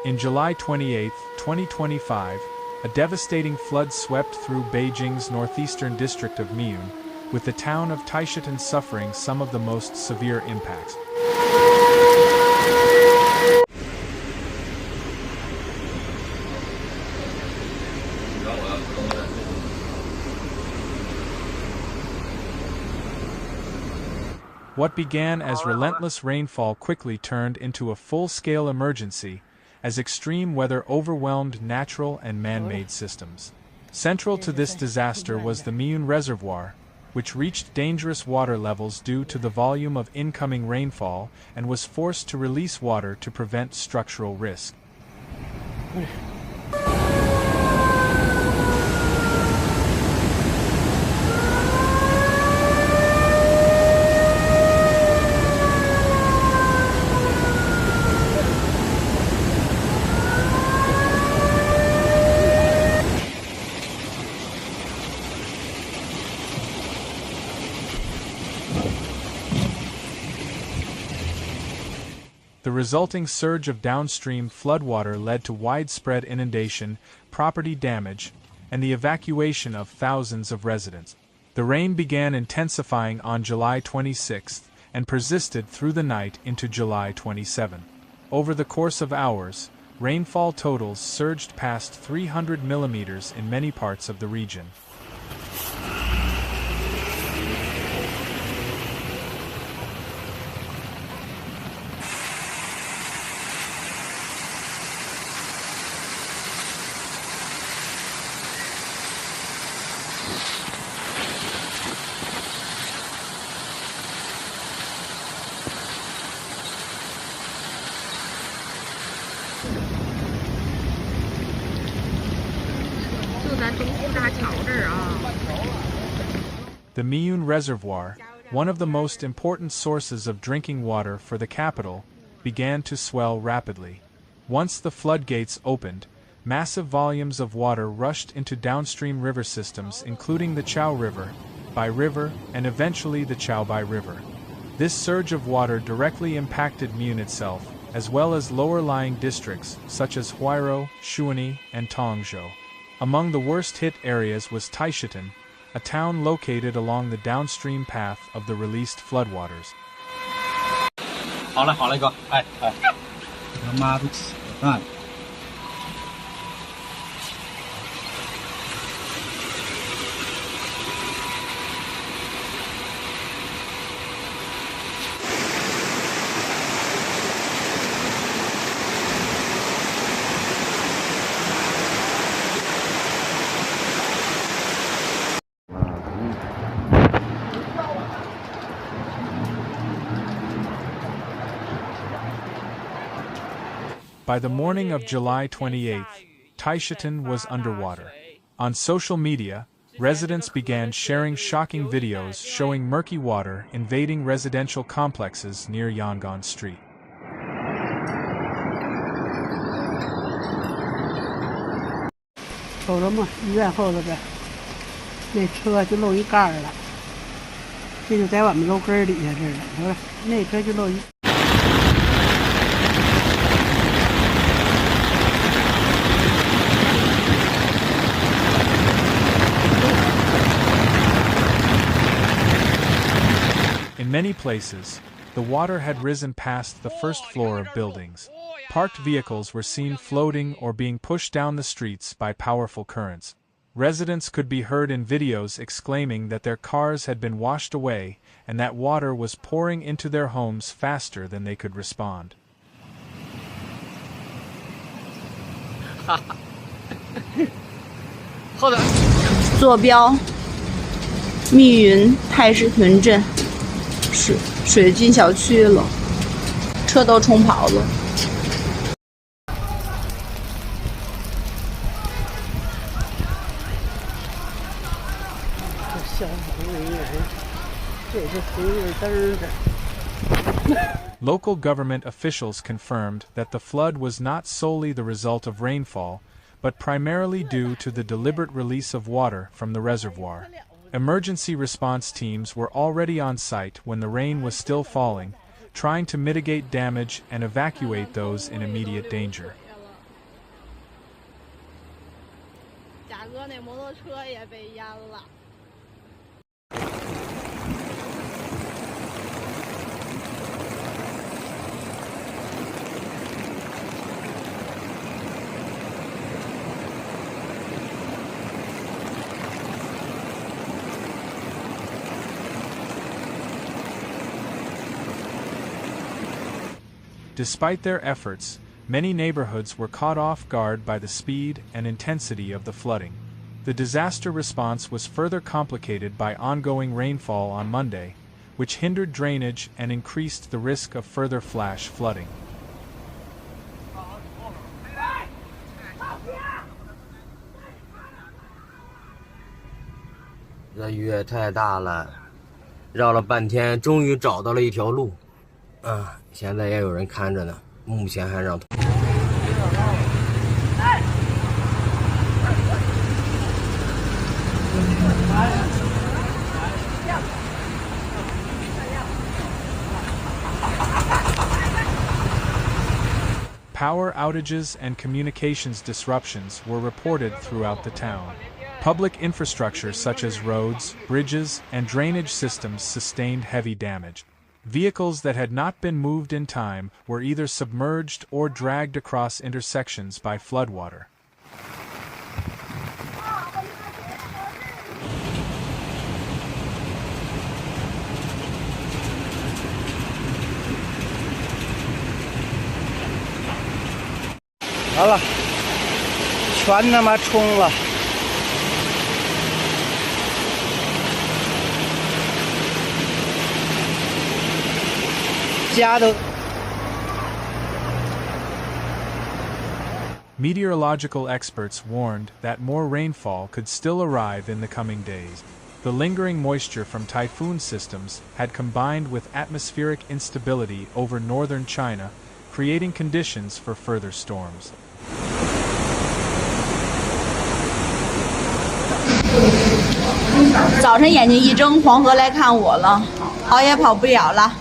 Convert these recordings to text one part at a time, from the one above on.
In July 28, 2025, a devastating flood swept through Beijing's northeastern district of Miyun, with the town of Taishitun suffering some of the most severe impacts. What began as relentless rainfall quickly turned into a full-scale emergency, as extreme weather overwhelmed natural and man-made systems. Central to this disaster was the Miyun Reservoir, which reached dangerous water levels due to the volume of incoming rainfall and was forced to release water to prevent structural risk. The resulting surge of downstream floodwater led to widespread inundation, property damage, and the evacuation of thousands of residents. The rain began intensifying on July 26 and persisted through the night into July 27. Over the course of hours, rainfall totals surged past 300 millimeters in many parts of the region. The Miyun Reservoir, one of the most important sources of drinking water for the capital, began to swell rapidly. Once the floodgates opened, massive volumes of water rushed into downstream river systems including the Chao River, Bai River, and eventually the Chaobai River. This surge of water directly impacted Miyun itself, as well as lower-lying districts such as Huairou, Shuani, and Tongzhou. Among the worst-hit areas was Taishitun, a town located along the downstream path of the released floodwaters. 好了好了哥，哎，他妈的扯淡。By the morning of July 28, Taishitun was underwater. On social media, residents began sharing shocking videos showing murky water invading residential complexes near Yangon Street. In many places, the water had risen past the first floor of buildings. Parked vehicles were seen floating or being pushed down the streets by powerful currents. Residents could be heard in videos exclaiming that their cars had been washed away and that water was pouring into their homes faster than they could respond. 坐标：密云太师屯镇，水军小区了，车都冲跑了。消防人员，这是红绿灯的。 Local government officials confirmed that the flood was not solely the result of rainfall, but primarily due to the deliberate release of water from the reservoir. Emergency response teams were already on site when the rain was still falling, trying to mitigate damage and evacuate those in immediate danger. 贾哥那摩托车也被淹了。Despite their efforts, many neighborhoods were caught off guard by the speed and intensity of the flooding. The disaster response was further complicated by ongoing rainfall on Monday, which hindered drainage and increased the risk of further flash flooding. 这雨太大了，绕了半天，终于找到了一条路。现在也有人看着呢，目前还让。Power outages and communications disruptions were reported throughout the town. Public infrastructure such as roads, bridges, and drainage systems sustained heavy damage. Vehicles that had not been moved in time were either submerged or dragged across intersections by floodwater. 完了，全他妈冲了！ Meteorological experts warned that more rainfall could still arrive in the coming days. The lingering moisture from typhoon systems had combined with atmospheric instability over northern China, creating conditions for further storms. 早晨眼睛一睁，黄河来看我了，跑也跑不了了。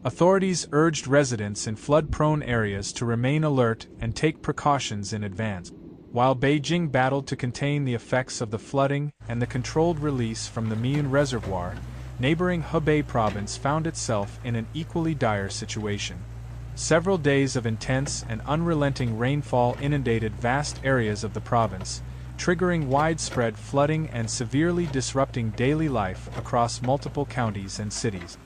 Authorities urged residents in flood-prone areas to remain alert and take precautions in advance, while Beijing battled to contain the effects of the flooding and the controlled release from the Miyun reservoir. Neighboring Hebei province found itself in an equally dire situation. Several days of intense and unrelenting rainfall inundated vast areas of the province, triggering widespread flooding and severely disrupting daily life across multiple counties and cities.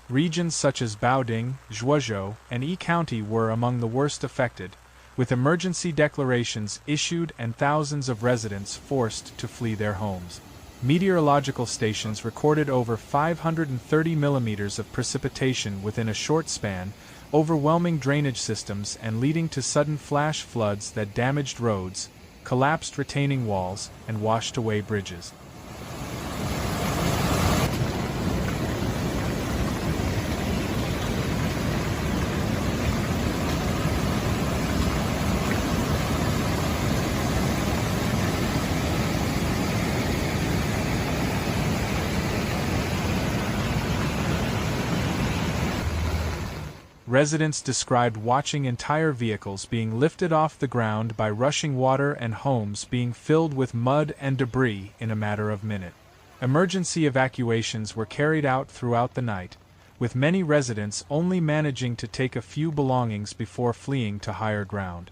Regions such as Baoding, Zhuozhou, and Yi County were among the worst affected, with emergency declarations issued and thousands of residents forced to flee their homes. Meteorological stations recorded over 530 millimeters of precipitation within a short span, overwhelming drainage systems and leading to sudden flash floods that damaged roads, collapsed retaining walls, and washed away bridges. Residents described watching entire vehicles being lifted off the ground by rushing water and homes being filled with mud and debris in a matter of minutes. Emergency evacuations were carried out throughout the night, with many residents only managing to take a few belongings before fleeing to higher ground.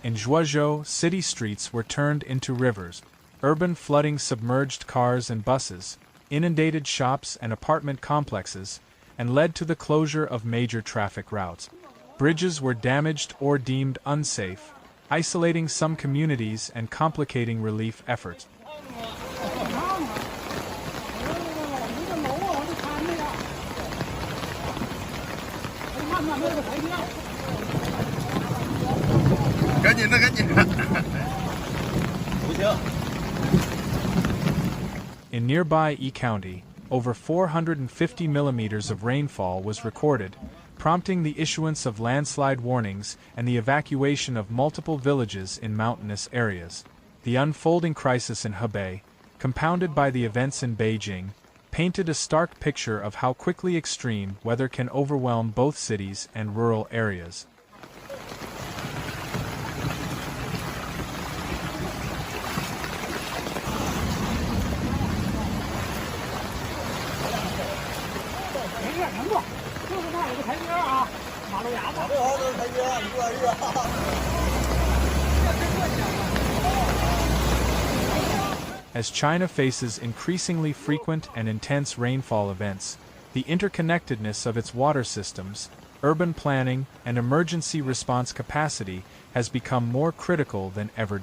In Zhuozhou, city streets were turned into rivers, urban flooding submerged cars and buses, inundated shops and apartment complexes, and led to the closure of major traffic routes. Bridges were damaged or deemed unsafe, isolating some communities and complicating relief efforts. 赶紧的，赶紧的，不行。 In nearby E County, over 450 millimeters of rainfall was recorded, prompting the issuance of landslide warnings and the evacuation of multiple villages in mountainous areas. The unfolding crisis in Hebei, compounded by the events in Beijing, painted a stark picture of how quickly extreme weather can overwhelm both cities and rural areas. As China faces increasingly frequent and intense rainfall events, the interconnectedness of its water systems, urban planning, and emergency response capacity has become more critical than ever.